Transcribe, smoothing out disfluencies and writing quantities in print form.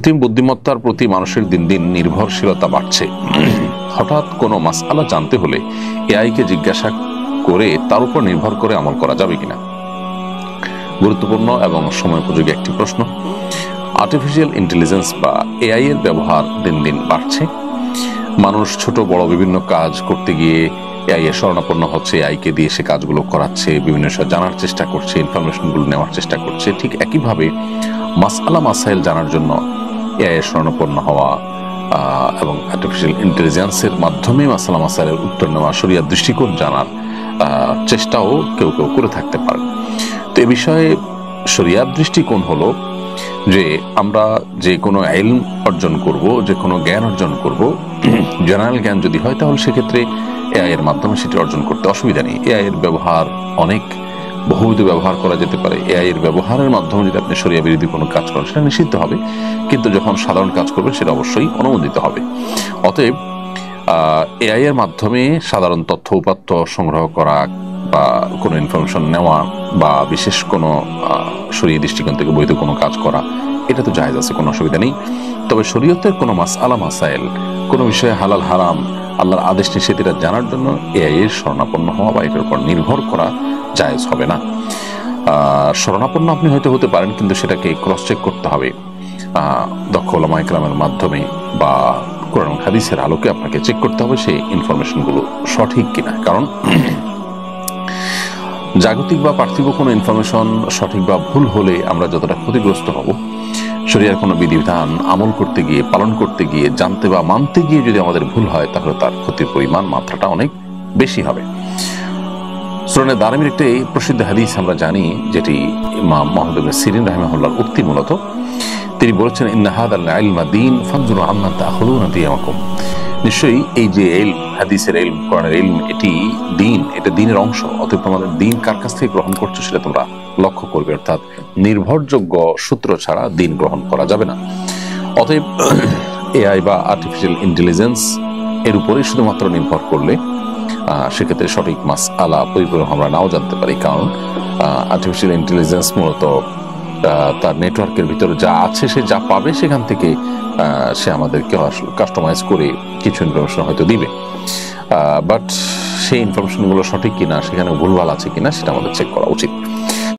কৃত্রিম বুদ্ধিমত্তার প্রতি মানুষের দিন দিন নির্ভরশীলতা বাড়ছে। হঠাৎ কোনো মাসআলা জানতে হলে এআই কে জিজ্ঞাসা করে তার উপর নির্ভর করে আমল করা যাবে কিনা? গুরুত্বপূর্ণ এবং সময়োপযোগী একটি প্রশ্ন। আর্টিফিশিয়াল ইন্টেলিজেন্স বা এআই এর ব্যবহার দিন দিন বাড়ছে। মানুষ ছোট বড় বিভিন্ন কাজ করতে গিয়ে এআই এর শরণাপন্ন হচ্ছে, এআই কে দিয়ে সে কাজগুলো করাচ্ছে, বিভিন্ন বিষয় জানার চেষ্টা করছে, ইনফরমেশনগুলো নেওয়ার চেষ্টা করছে। ঠিক একইভাবে মাসআলা মাসাইল জানার জন্য এআই এর শরণাপন্ন হওয়া এবং আর্টিফিশিয়াল ইন্টেলিজেন্সের মাধ্যমে মাসআলা মাসাইলের উত্তর নেওয়া, শরিয়ার দৃষ্টিকোণ জানার চেষ্টাও কেউ কেউ করে থাকতে পারে। তো এ বিষয়ে শরিয়ার দৃষ্টিকোণ হলো যে আমরা যে কোনো ইলম অর্জন করব, যে কোনো জ্ঞান অর্জন করব, জেনারেল জ্ঞান যদি হয় তাহলে সেক্ষেত্রে এআই এর মাধ্যমে সেটি অর্জন করতে অসুবিধা নেই। এআই এর ব্যবহার অনেক বহুবিধ ব্যবহার করা যেতে পারে। এআই এর ব্যবহারের মাধ্যমে যদি আপনি শরিয়া বিরোধী কোনো কাজ করেন সেটা নিষিদ্ধ হবে, কিন্তু যখন সাধারণ কাজ করবেন সেটা অবশ্যই অনুমোদিত হবে। অতএব এআই এর মাধ্যমে সাধারণ তথ্য উপাত্ত সংগ্রহ করা বা কোনো ইনফরমেশন নেওয়া বা বিশেষ কোনো শরীয়ী দৃষ্টিকোণ থেকে বৈধ কোনো কাজ করা, এটা তো জায়েজ আছে, কোনো অসুবিধা নেই। তবে শরীয়তের কোনো মাসআলা মাসাইল, কোনো বিষয়ে হালাল হারাম, আল্লাহর আদেশ নিষেধ এটা জানার জন্য এআই এর শরণাপন্ন হওয়া বা এটার উপর নির্ভর করা জায়েজ হবে না। শরণাপন্ন আপনি হয়তো হতে পারেন, কিন্তু সেটাকে ক্রস চেক করতে হবে দক্ষ উলামা ইকরামের মাধ্যমে বা কোরআন হাদিসের আলোকে আপনাকে চেক করতে হবে সেই ইনফরমেশনগুলো সঠিক কিনা। কারণ জাগতিক বা পার্থিব কোনো ইনফরমেশন সঠিক বা ভুল হলে আমরা যতটা ক্ষতিগ্রস্ত হব, শরিয়ার কোনো বিধিবিধান আমল করতে গিয়ে, পালন করতে গিয়ে, জানতে বা মানতে গিয়ে যদি আমাদের ভুল হয় তাহলে তার ক্ষতির পরিমাণ, মাত্রাটা অনেক বেশি হবে। সুনানে দারিমির একটি প্রসিদ্ধ হাদিস আমরা জানি, যেটি ইমাম মুহাম্মদ ইবনে সিরিন রাহিমাহুল্লাহর উক্তি। মূলত তিনি বলেছেন, ইন্না হাদাল ইলমা দীন ফানজুরু আম্মা তাখুলুনা দিয়ামাকুম। নিশ্চয়ই এই যে ইলম, হাদিসের ইলম, কোরআনের ইলম, এটি দ্বীন, এটা দ্বীনের অংশ। অতএব তোমাদের দ্বীন কার কাছ থেকে গ্রহণ করছো সেটা তোমরা লক্ষ্য করবে। অর্থাৎ নির্ভরযোগ্য সূত্র ছাড়া দ্বীন গ্রহণ করা যাবে না। অতএব এআই বা আর্টিফিশিয়াল ইন্টেলিজেন্স এর উপরে শুধুমাত্র নির্ভর করলে সেক্ষেত্রে সঠিক মাসআলা পরিপূর্ণ আমরা নাও জানতে পারি। কারণ আর্টিফিশিয়াল ইন্টেলিজেন্স মূলত তার নেটওয়ার্কের ভিতরে যা আছে, সে যা পাবে সেখান থেকে সে আমাদেরকে কাস্টমাইজ করে কিছু ইনফরমেশন হয়তো দিবে, বাট সেই ইনফরমেশনগুলো সঠিক কিনা, সেখানে ভুলভাল আছে কিনা সেটা আমাদের চেক করা উচিত।